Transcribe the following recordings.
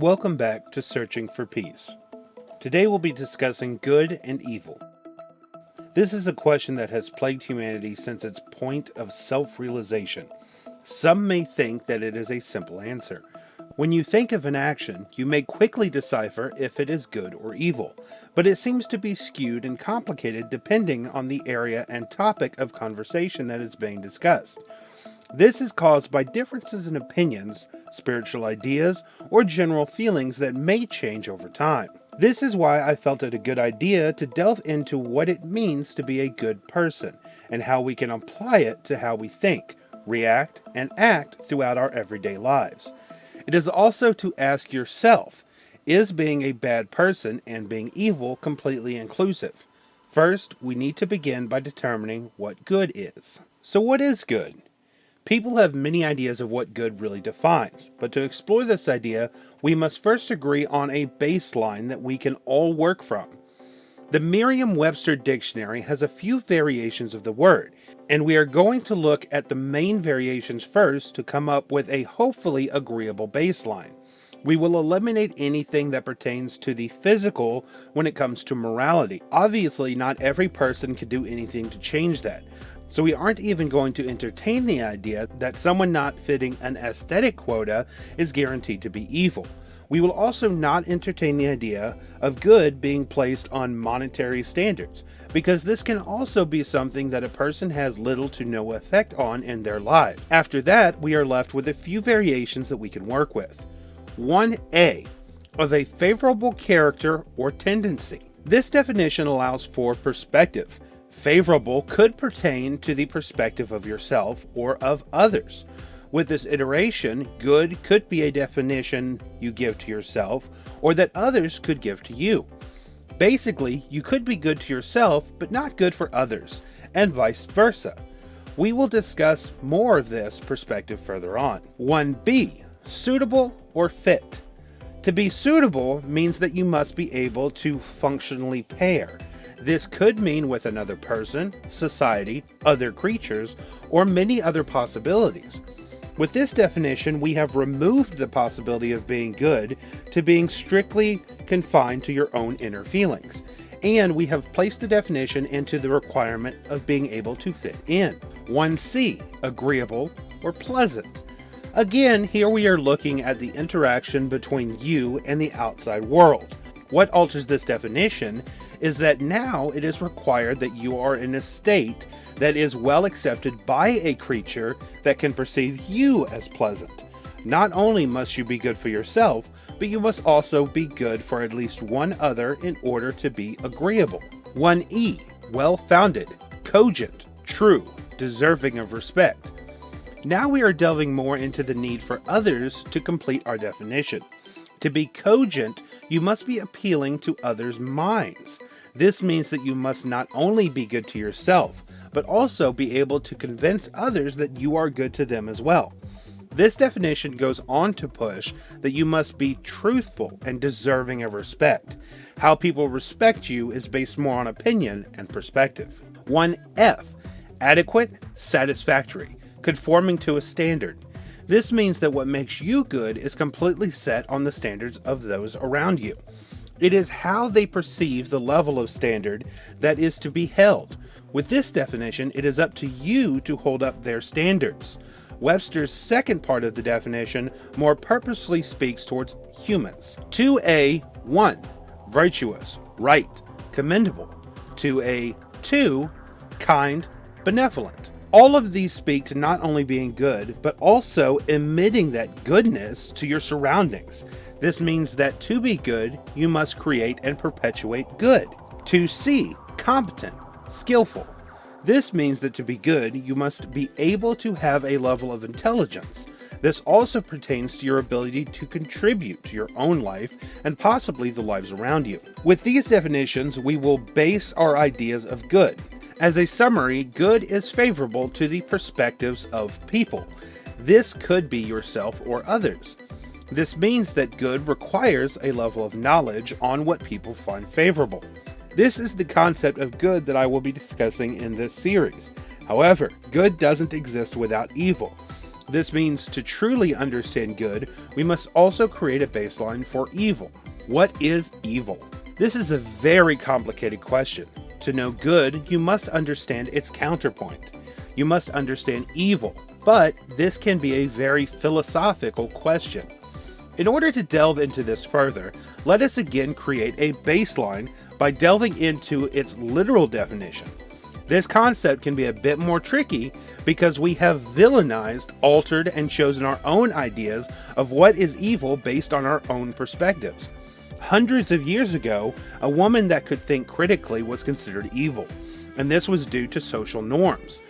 Welcome back to Searching for Peace. Today we'll be discussing good and evil. This is a question that has plagued humanity since its point of self-realization. Some may think that it is a simple answer. When you think of an action, you may quickly decipher if it is good or evil, but it seems to be skewed and complicated depending on the area and topic of conversation that is being discussed. This is caused by differences in opinions, spiritual ideas, or general feelings that may change over time. This is why I felt it a good idea to delve into what it means to be a good person, and how we can apply it to how we think, react, and act throughout our everyday lives. It is also to ask yourself, is being a bad person and being evil completely inclusive? First, we need to begin by determining what good is. So what is good? People have many ideas of what good really defines, but to explore this idea, we must first agree on a baseline that we can all work from. The Merriam-Webster dictionary has a few variations of the word, and we are going to look at the main variations first to come up with a hopefully agreeable baseline. We will eliminate anything that pertains to the physical when it comes to morality. Obviously, not every person can do anything to change that. So we aren't even going to entertain the idea that someone not fitting an aesthetic quota is guaranteed to be evil. We will also not entertain the idea of good being placed on monetary standards, because this can also be something that a person has little to no effect on in their life. After that, we are left with a few variations that we can work with. 1A, of a favorable character or tendency. This definition allows for perspective. Favorable could pertain to the perspective of yourself or of others. With this iteration, good could be a definition you give to yourself or that others could give to you. Basically, you could be good to yourself but not good for others, and vice versa. We will discuss more of this perspective further on. 1B, suitable or fit. To be suitable means that you must be able to functionally pair. This could mean with another person, society, other creatures, or many other possibilities. With this definition, we have removed the possibility of being good to being strictly confined to your own inner feelings. And we have placed the definition into the requirement of being able to fit in. 1C, agreeable or pleasant. Again, here we are looking at the interaction between you and the outside world. What alters this definition is that now it is required that you are in a state that is well accepted by a creature that can perceive you as pleasant. Not only must you be good for yourself, but you must also be good for at least one other in order to be agreeable. 1E, well-founded, cogent, true, deserving of respect. Now we are delving more into the need for others to complete our definition. To be cogent, you must be appealing to others' minds. This means that you must not only be good to yourself, but also be able to convince others that you are good to them as well. This definition goes on to push that you must be truthful and deserving of respect. How people respect you is based more on opinion and perspective. 1F, adequate, satisfactory, conforming to a standard. This means that what makes you good is completely set on the standards of those around you. It is how they perceive the level of standard that is to be held. With this definition, it is up to you to hold up their standards. Webster's second part of the definition more purposely speaks towards humans. 2A1, virtuous, right, commendable. 2A2, kind, benevolent. All of these speak to not only being good, but also emitting that goodness to your surroundings. This means that to be good, you must create and perpetuate good. 2C, competent, skillful. This means that to be good, you must be able to have a level of intelligence. This also pertains to your ability to contribute to your own life and possibly the lives around you. With these definitions, we will base our ideas of good. As a summary, good is favorable to the perspectives of people. This could be yourself or others. This means that good requires a level of knowledge on what people find favorable. This is the concept of good that I will be discussing in this series. However, good doesn't exist without evil. This means to truly understand good, we must also create a baseline for evil. What is evil? This is a very complicated question. To know good, you must understand its counterpoint. You must understand evil, but this can be a very philosophical question. In order to delve into this further, let us again create a baseline by delving into its literal definition. This concept can be a bit more tricky because we have villainized, altered, and chosen our own ideas of what is evil based on our own perspectives. Hundreds of years ago, a woman that could think critically was considered evil, and this was due to social norms.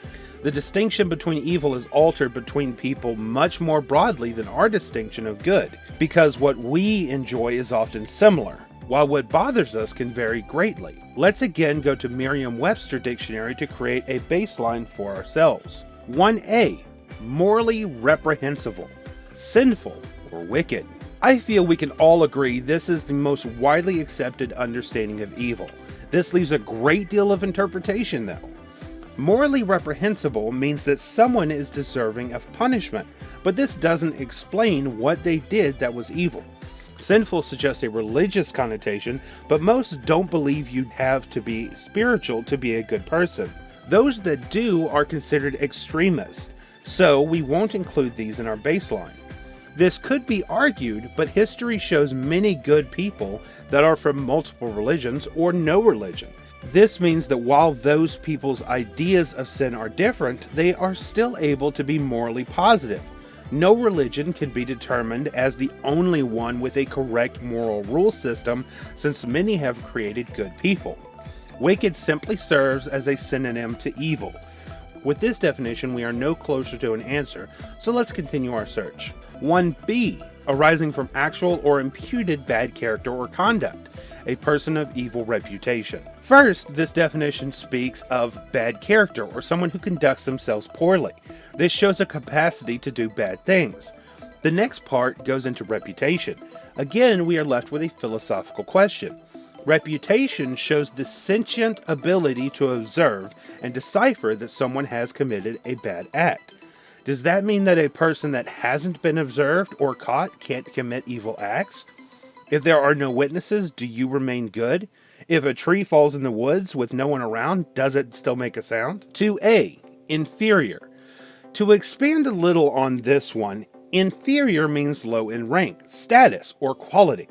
The distinction between evil is altered between people much more broadly than our distinction of good, because what we enjoy is often similar, while what bothers us can vary greatly. Let's again go to Merriam-Webster dictionary to create a baseline for ourselves. 1a. Morally reprehensible, sinful, or wicked. I feel we can all agree this is the most widely accepted understanding of evil. This leaves a great deal of interpretation though. Morally reprehensible means that someone is deserving of punishment, but this doesn't explain what they did that was evil. Sinful suggests a religious connotation, but most don't believe you have to be spiritual to be a good person. Those that do are considered extremists, so we won't include these in our baseline. This could be argued, but history shows many good people that are from multiple religions or no religion. This means that while those people's ideas of sin are different, they are still able to be morally positive. No religion can be determined as the only one with a correct moral rule system, since many have created good people. Wicked simply serves as a synonym to evil. With this definition, we are no closer to an answer, so let's continue our search. 1b. Arising from actual or imputed bad character or conduct, a person of evil reputation. First, this definition speaks of bad character, or someone who conducts themselves poorly. This shows a capacity to do bad things. The next part goes into reputation. Again, we are left with a philosophical question. Reputation shows the sentient ability to observe and decipher that someone has committed a bad act. Does that mean that a person that hasn't been observed or caught can't commit evil acts? If there are no witnesses, do you remain good? If a tree falls in the woods with no one around, does it still make a sound? 2a. Inferior. To expand a little on this one, inferior means low in rank, status, or quality.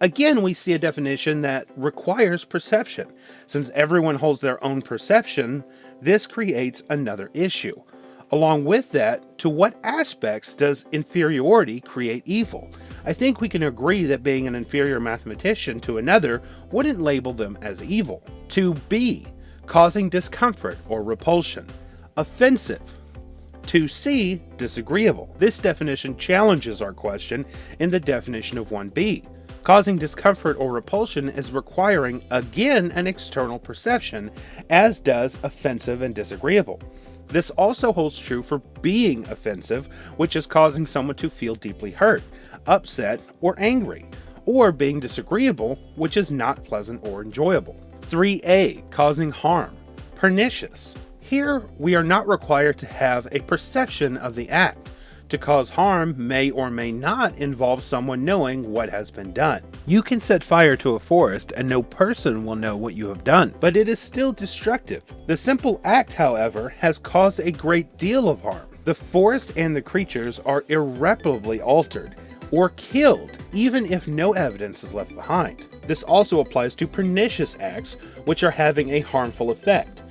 Again, we see a definition that requires perception. Since everyone holds their own perception, this creates another issue. Along with that, to what aspects does inferiority create evil? I think we can agree that being an inferior mathematician to another wouldn't label them as evil. 2b. Causing discomfort or repulsion. Offensive. 2c. Disagreeable. This definition challenges our question in the definition of 1b. Causing discomfort or repulsion is requiring, again, an external perception, as does offensive and disagreeable. This also holds true for being offensive, which is causing someone to feel deeply hurt, upset, or angry, or being disagreeable, which is not pleasant or enjoyable. 3a. Causing harm. Pernicious. Here, we are not required to have a perception of the act. To cause harm may or may not involve someone knowing what has been done. You can set fire to a forest and no person will know what you have done, but it is still destructive. The simple act, however, has caused a great deal of harm. The forest and the creatures are irreparably altered or killed, even if no evidence is left behind. This also applies to pernicious acts, which are having a harmful effect,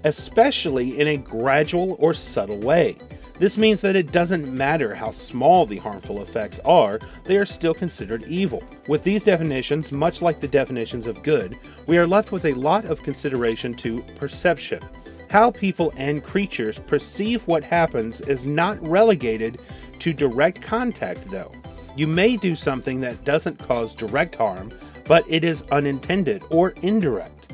especially in a gradual or subtle way. This means that it doesn't matter how small the harmful effects are, they are still considered evil. With these definitions, much like the definitions of good, we are left with a lot of consideration to perception. How people and creatures perceive what happens is not relegated to direct contact though. You may do something that doesn't cause direct harm, but it is unintended or indirect.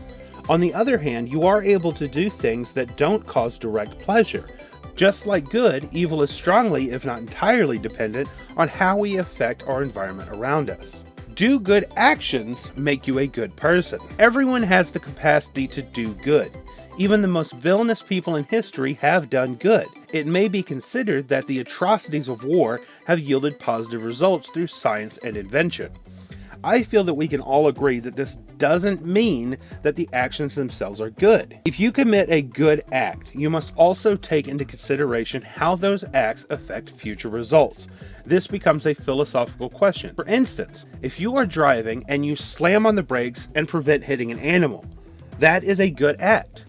On the other hand, you are able to do things that don't cause direct pleasure. Just like good, evil is strongly, if not entirely, dependent on how we affect our environment around us. Do good actions make you a good person? Everyone has the capacity to do good. Even the most villainous people in history have done good. It may be considered that the atrocities of war have yielded positive results through science and invention. I feel that we can all agree that this doesn't mean that the actions themselves are good. If you commit a good act, you must also take into consideration how those acts affect future results. This becomes a philosophical question. For instance, if you are driving and you slam on the brakes and prevent hitting an animal, that is a good act.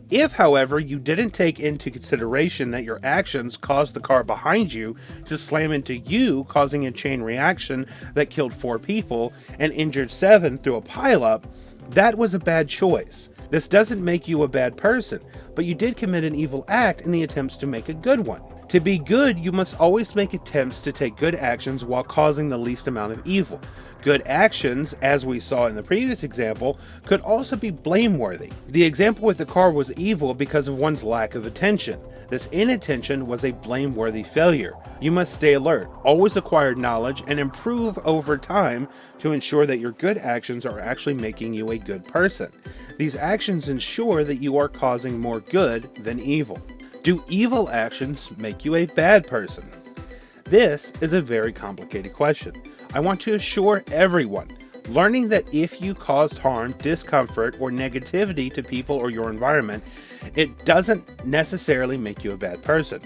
If, however, you didn't take into consideration that your actions caused the car behind you to slam into you, causing a chain reaction that killed 4 people and injured 7 through a pileup, that was a bad choice. This doesn't make you a bad person, but you did commit an evil act in the attempts to make a good one. To be good, you must always make attempts to take good actions while causing the least amount of evil. Good actions, as we saw in the previous example, could also be blameworthy. The example with the car was evil because of one's lack of attention. This inattention was a blameworthy failure. You must stay alert, always acquire knowledge, and improve over time to ensure that your good actions are actually making you a good person. These actions ensure that you are causing more good than evil. Do evil actions make you a bad person? This is a very complicated question. I want to assure everyone, learning that if you caused harm, discomfort, or negativity to people or your environment, it doesn't necessarily make you a bad person.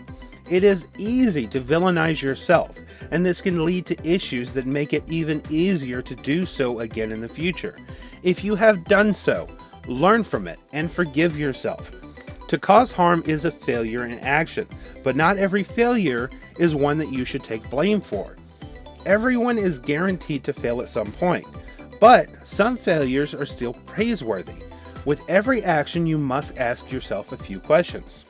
It is easy to villainize yourself, and this can lead to issues that make it even easier to do so again in the future. If you have done so, learn from it and forgive yourself. To cause harm is a failure in action, but not every failure is one that you should take blame for. Everyone is guaranteed to fail at some point, but some failures are still praiseworthy. With every action, you must ask yourself a few questions.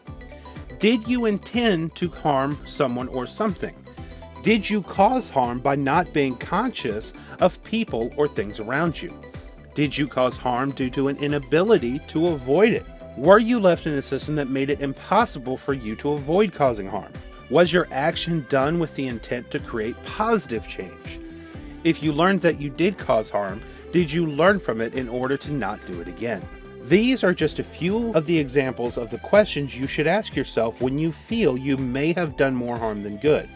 Did you intend to harm someone or something? Did you cause harm by not being conscious of people or things around you? Did you cause harm due to an inability to avoid it? Were you left in a system that made it impossible for you to avoid causing harm? Was your action done with the intent to create positive change? If you learned that you did cause harm, did you learn from it in order to not do it again? These are just a few of the examples of the questions you should ask yourself when you feel you may have done more harm than good.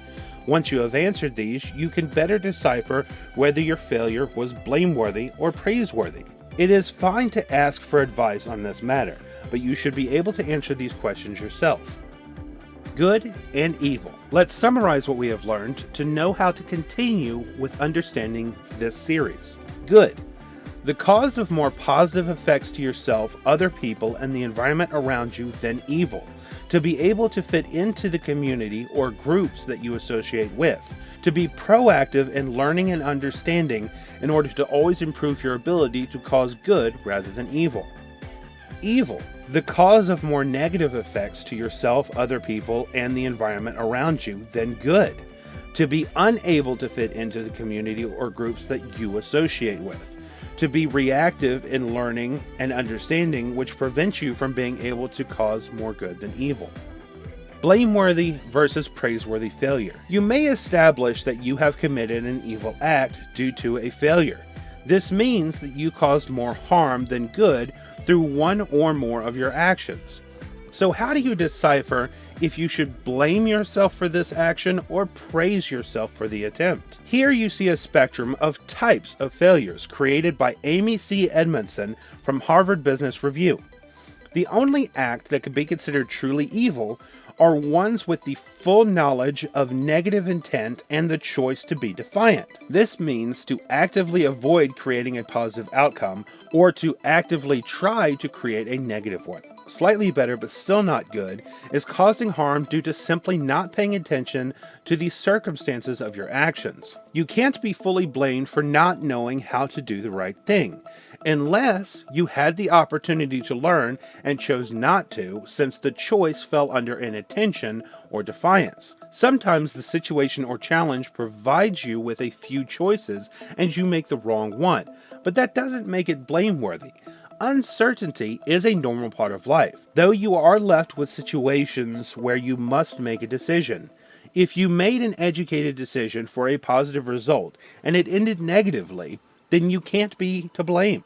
Once you have answered these, you can better decipher whether your failure was blameworthy or praiseworthy. It is fine to ask for advice on this matter, but you should be able to answer these questions yourself. Good and evil. Let's summarize what we have learned to know how to continue with understanding this series. Good. The cause of more positive effects to yourself, other people, and the environment around you than evil. To be able to fit into the community or groups that you associate with. To be proactive in learning and understanding in order to always improve your ability to cause good rather than evil. Evil. The cause of more negative effects to yourself, other people, and the environment around you than good. To be unable to fit into the community or groups that you associate with. To be reactive in learning and understanding, which prevents you from being able to cause more good than evil. Blameworthy versus praiseworthy failure. You may establish that you have committed an evil act due to a failure. This means that you caused more harm than good through one or more of your actions. So how do you decipher if you should blame yourself for this action or praise yourself for the attempt? Here you see a spectrum of types of failures created by Amy C. Edmondson from Harvard Business Review. The only act that could be considered truly evil are ones with the full knowledge of negative intent and the choice to be defiant. This means to actively avoid creating a positive outcome or to actively try to create a negative one. Slightly better, but still not good, is causing harm due to simply not paying attention to the circumstances of your actions. You can't be fully blamed for not knowing how to do the right thing, unless you had the opportunity to learn and chose not to, since the choice fell under inattention or defiance. Sometimes the situation or challenge provides you with a few choices and you make the wrong one, but that doesn't make it blameworthy. Uncertainty is a normal part of life, though you are left with situations where you must make a decision. If you made an educated decision for a positive result and it ended negatively, then you can't be to blame.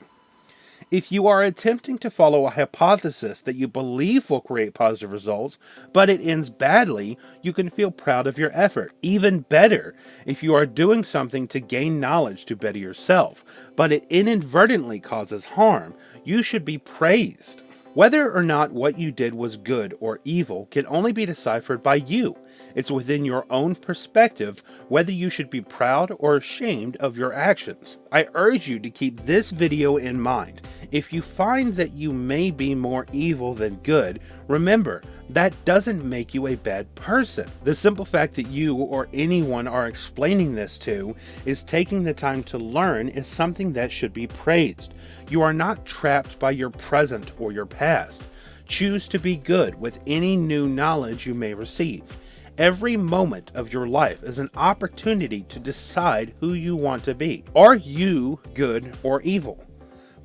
If you are attempting to follow a hypothesis that you believe will create positive results, but it ends badly, you can feel proud of your effort. Even better, if you are doing something to gain knowledge to better yourself, but it inadvertently causes harm, you should be praised. Whether or not what you did was good or evil can only be deciphered by you. It's within your own perspective whether you should be proud or ashamed of your actions. I urge you to keep this video in mind. If you find that you may be more evil than good, remember, that doesn't make you a bad person. The simple fact that you or anyone are explaining this to is taking the time to learn is something that should be praised. You are not trapped by your present or your past. Choose to be good with any new knowledge you may receive. Every moment of your life is an opportunity to decide who you want to be. Are you good or evil?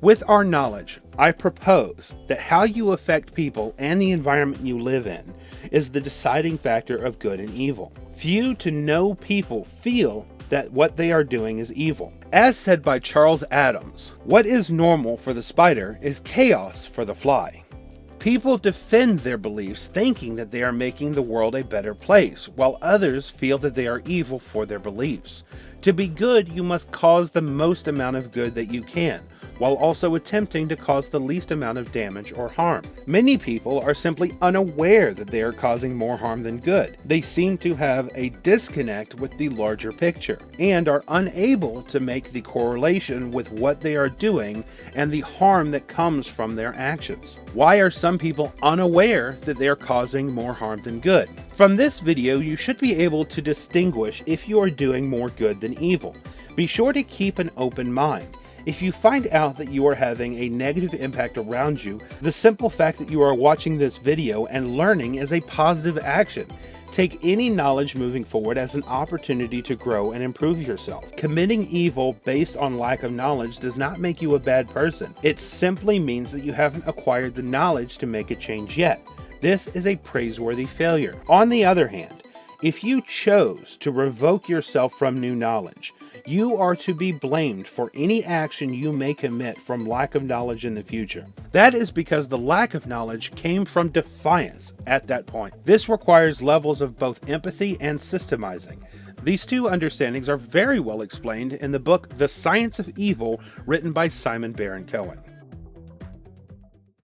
With our knowledge, I propose that how you affect people and the environment you live in is the deciding factor of good and evil. Few to no people feel that what they are doing is evil. As said by Charles Adams, what is normal for the spider is chaos for the fly. People defend their beliefs thinking that they are making the world a better place, while others feel that they are evil for their beliefs. To be good, you must cause the most amount of good that you can, while also attempting to cause the least amount of damage or harm. Many people are simply unaware that they are causing more harm than good. They seem to have a disconnect with the larger picture, and are unable to make the correlation with what they are doing and the harm that comes from their actions. Why are some people unaware that they are causing more harm than good? From this video, you should be able to distinguish if you are doing more good than evil. Be sure to keep an open mind. If you find out that you are having a negative impact around you, the simple fact that you are watching this video and learning is a positive action. Take any knowledge moving forward as an opportunity to grow and improve yourself. Committing evil based on lack of knowledge does not make you a bad person. It simply means that you haven't acquired the knowledge to make a change yet. This is a praiseworthy failure. On the other hand, if you chose to revoke yourself from new knowledge, you are to be blamed for any action you may commit from lack of knowledge in the future. That is because the lack of knowledge came from defiance at that point. This requires levels of both empathy and systemizing. These two understandings are very well explained in the book The Science of Evil, written by Simon Baron Cohen.